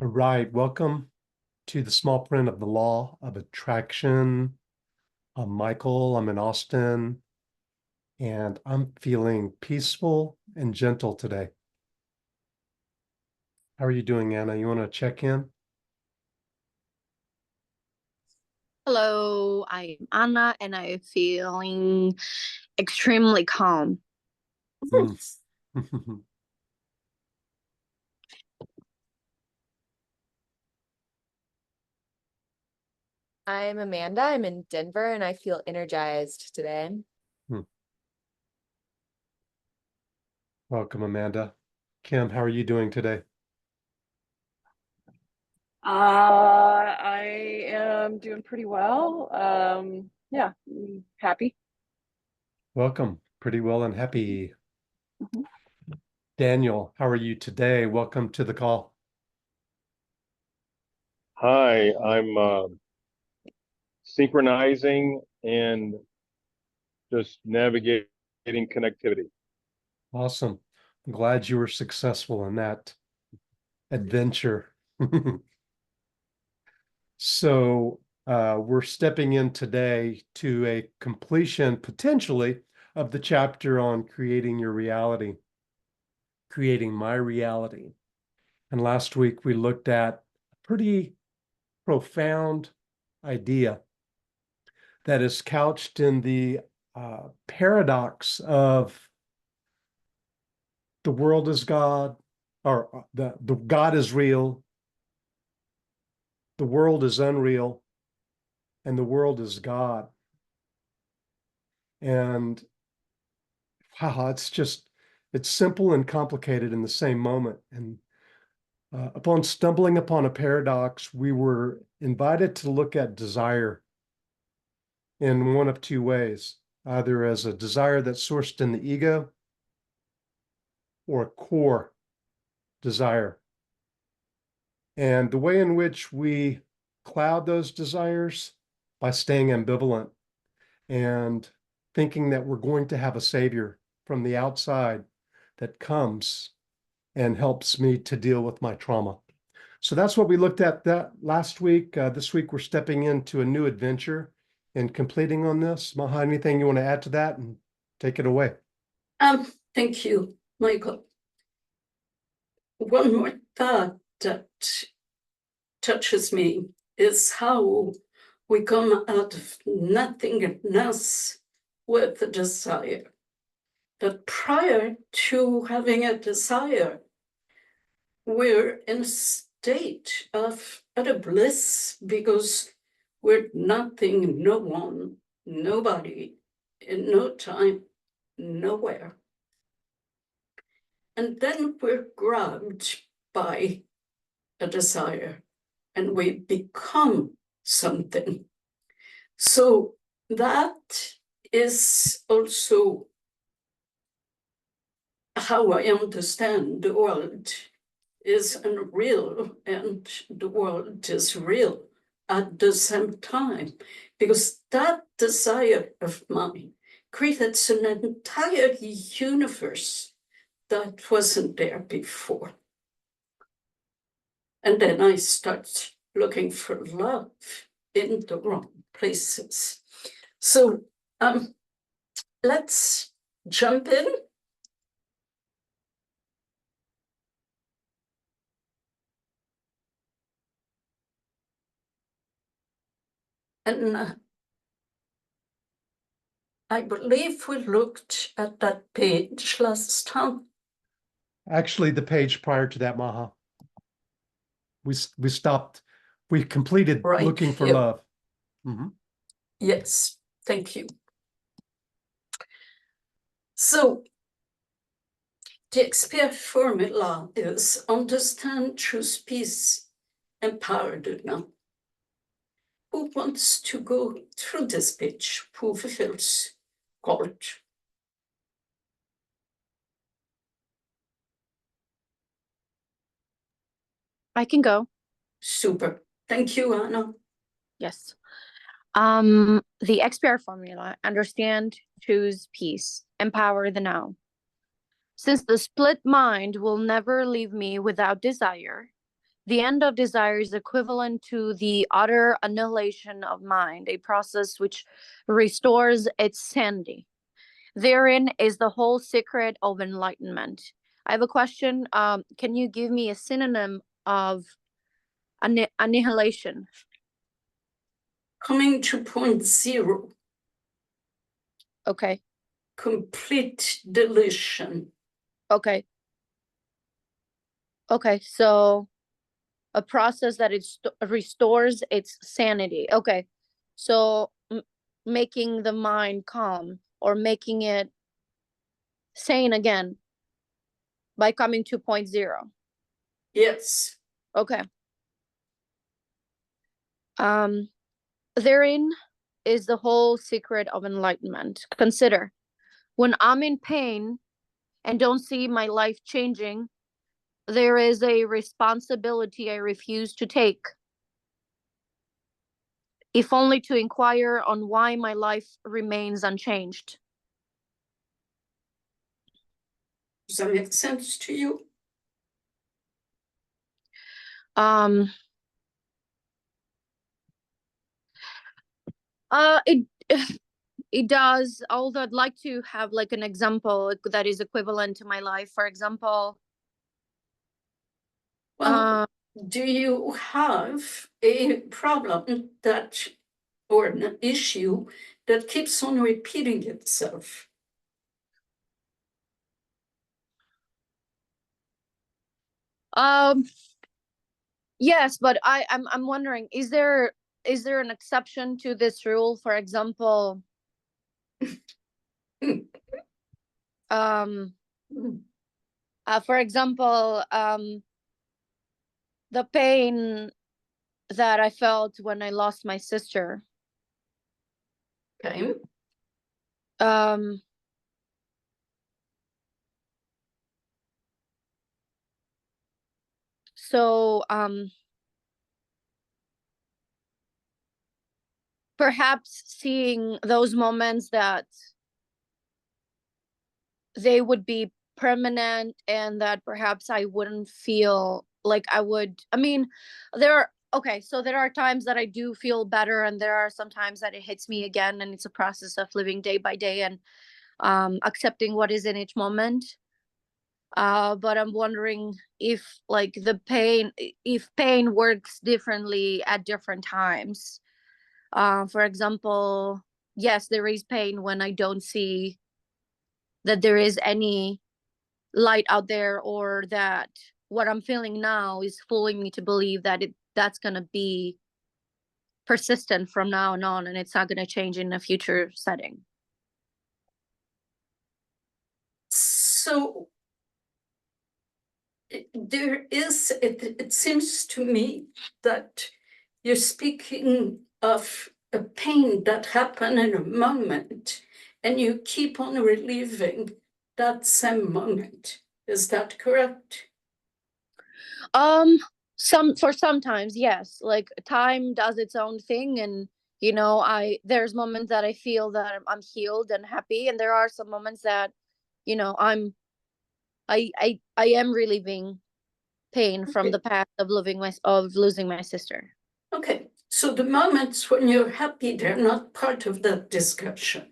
All right, welcome to the small print of the law of attraction. I'm Michael, I'm in Austin, and I'm feeling peaceful and gentle today. How are you doing, Anna? You want to check in? Hello, I'm Anna and I'm feeling extremely calm. Mm. I'm Amanda. I'm in Denver and I feel energized today. Welcome, Amanda. Kim, how are you doing today? I am doing pretty well. Yeah, happy. Welcome. Pretty well and happy. Mhm. Daniel, how are you today? Welcome to the call. Hi, I'm synchronizing and just navigating connectivity. Awesome. I'm glad you were successful in that adventure. So we're stepping in today to a completion, potentially, of the chapter on creating your reality, creating my reality. And last week we looked at a pretty profound idea that is couched in the paradox of the world is God, or the God is real, the world is unreal, and the world is God. And wow, it's simple and complicated in the same moment. And upon stumbling upon a paradox, we were invited to look at desire in one of two ways, either as a desire that's sourced in the ego or a core desire. And the way in which we cloud those desires by staying ambivalent and thinking that we're going to have a savior from the outside that comes and helps me to deal with my trauma. So that's what we looked at that last week. This week, we're stepping into a new adventure and completing on this. Maha, anything you want to add to that and take it away? Thank you, Michael. One more thought that touches me is how we come out of nothingness with a desire. That prior to having a desire, we're in a state of utter bliss because we're nothing, no one, nobody, in no time, nowhere. And then we're grabbed by a desire and we become something. So that is also how I understand the world is unreal and the world is real at the same time, because that desire of mine creates an entire universe that wasn't there before. And then I start looking for love in the wrong places. So let's jump in. And I believe we looked at that page last time. Actually, the page prior to that, Maha. We stopped, we completed Right looking for here. love. Mm-hmm. Yes, thank you. So the XPR formula is understand, choose peace, empower the now. Who wants to go through this page? Who feels called? I can go. Super. Thank you, Anna. Yes. The XPR formula: understand, choose peace, empower the now. Since the split mind will never leave me without desire, The end of desire is equivalent to the utter annihilation of mind, a process which restores its sanity. Therein is the whole secret of enlightenment. I have a question. Can you give me a synonym of annihilation? Coming to point zero, Okay. complete deletion. Okay. Okay. So a process that it restores its sanity. Okay. So making the mind calm or making it sane again by coming to point zero. Yes. Okay. Therein is the whole secret of enlightenment. Consider, when I'm in pain and don't see my life changing, there is a responsibility I refuse to take, if only to inquire on why my life remains unchanged. Does that make sense to you? It it does, although I'd like to have like an example that is equivalent to my life. For example, Well, do you have a problem that, or an issue that keeps on repeating itself? yes, but I'm wondering, is there an exception to this rule? For example, the pain that I felt when I lost my sister. Okay. So perhaps seeing those moments that they would be permanent and that perhaps I wouldn't feel like I would. I mean, there are times that I do feel better, and there are some times that it hits me again, and it's a process of living day by day and accepting what is in each moment. But I'm wondering if if pain works differently at different times. For example, yes, there is pain when I don't see that there is any light out there, or that what I'm feeling now is fooling me to believe that that's going to be persistent from now on, and it's not going to change in a future setting. So it seems to me that you're speaking of a pain that happened in a moment, and you keep on reliving that same moment. Is that correct? Sometimes, yes, like time does its own thing, and there's moments that I feel that I'm healed and happy, and there are some moments that I am relieving pain from the past of losing my sister. Okay, so the moments when you're happy, they're not part of that discussion.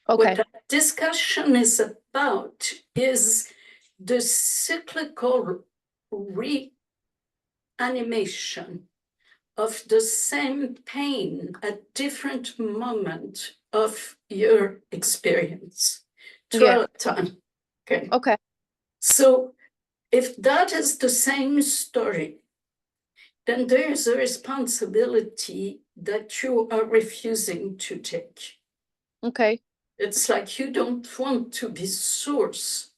Okay. What that discussion is about is the cyclical reanimation of the same pain at different moments of your experience throughout time. Okay. So if that is the same story, then there is a responsibility that you are refusing to take. Okay. It's like you don't want to be source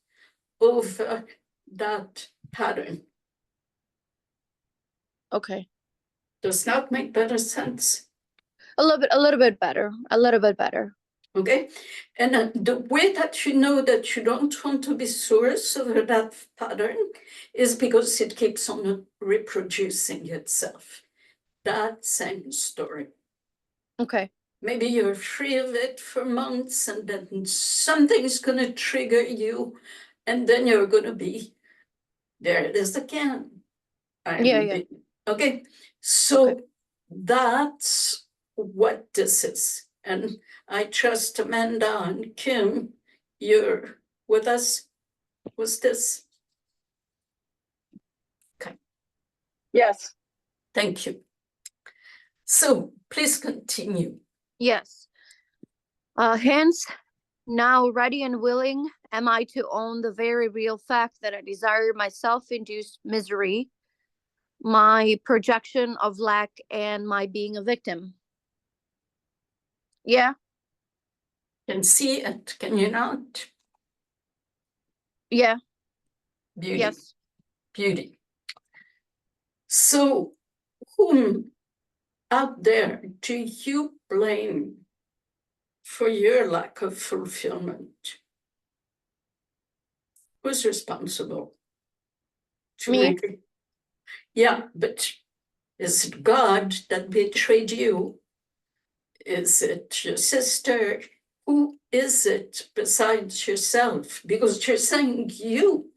over that pattern. Okay. Does that make better sense? A little bit better. Okay. And the way that you know that you don't want to be source over that pattern is because it keeps on reproducing itself. That same story. Okay. Maybe you're free of it for months, and then something's going to trigger you, and then you're going to be, there it is again. Yeah. Okay, so Okay. that's what this is. And I trust Amanda and Kim, you're with us. Was this? Yes. Thank you. So please continue. Yes. Hence, now ready and willing am I to own the very real fact that I desire my self-induced misery, my projection of lack, and my being a victim. Yeah, Can see it, can you not? yeah, Beauty, yes. beauty. So whom out there do you blame for your lack of fulfillment? Who's responsible? Me? Yeah, but is it God that betrayed you? Is it your sister? Who is it besides yourself? Because you're saying you,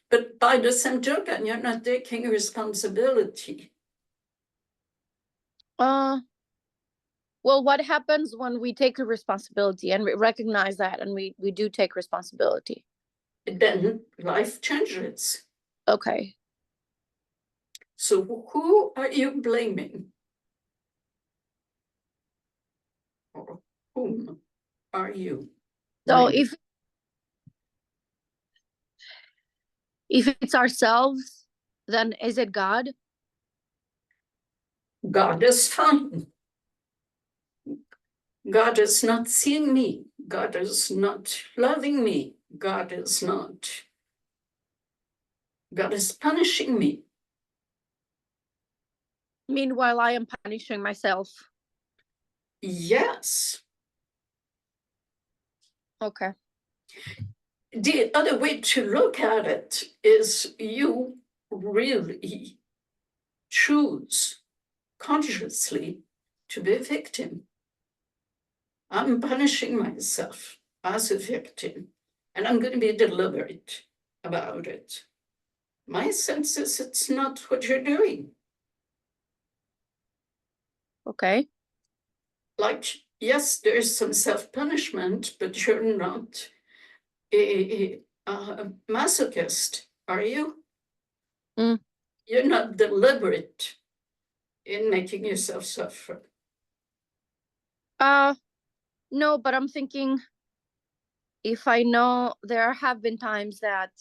but by the same token, you're not taking responsibility. Well, what happens when we take a responsibility and we recognize that and we do take responsibility? Then life changes. Okay. So who are you blaming? Or whom are you So blaming? if it's ourselves, then is it God? God is fine. God is not seeing me. God is not loving me. God is punishing me. Meanwhile, I am punishing myself. Yes. Okay. The other way to look at it is you really choose consciously to be a victim. I'm punishing myself as a victim, and I'm going to be deliberate about it. My sense is it's not what you're doing. Okay. Like, yes, there's some self-punishment, but you're not a masochist, are you? Mm. You're not deliberate in making yourself suffer. No, but I'm thinking, if I know there have been times that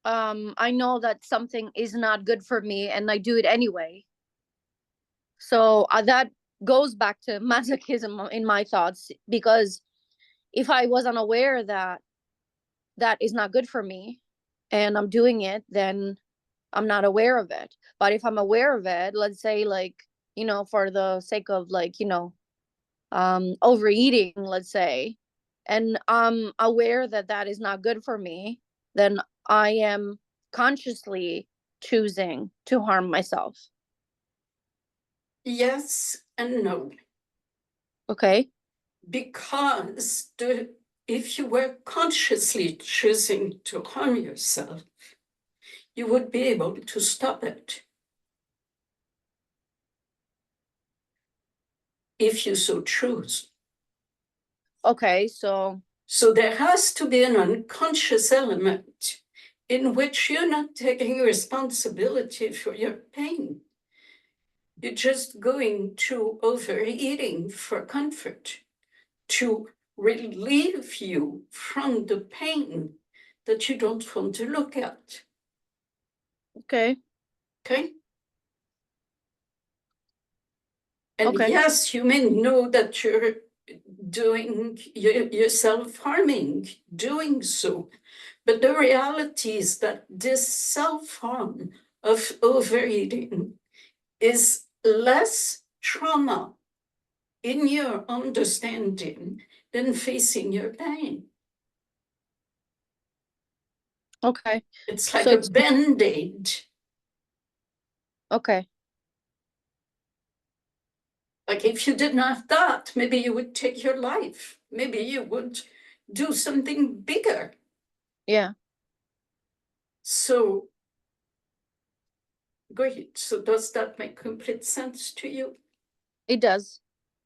I know that something is not good for me and I do it anyway. So that goes back to masochism in my thoughts, because if I was unaware that that is not good for me and I'm doing it, then I'm not aware of it. But if I'm aware of it, let's say, like, for the sake of, like, overeating, let's say, and I'm aware that that is not good for me, then I am consciously choosing to harm myself. Yes and no. Okay. Because if you were consciously choosing to harm yourself, you would be able to stop it. If you so choose. Okay, so there has to be an unconscious element in which you're not taking responsibility for your pain. You're just going to overeating for comfort, to relieve you from the pain that you don't want to look at. okay. Okay? And Okay. yes, you may know that you're doing yourself harming, doing so. But the reality is that this self-harm of overeating is less trauma in your understanding than facing your pain. Okay. It's like So a it's Band-Aid. okay. Like if you didn't have that, maybe you would take your life. Maybe you would do something bigger. Yeah. So Great. So does that make complete sense to you? It does.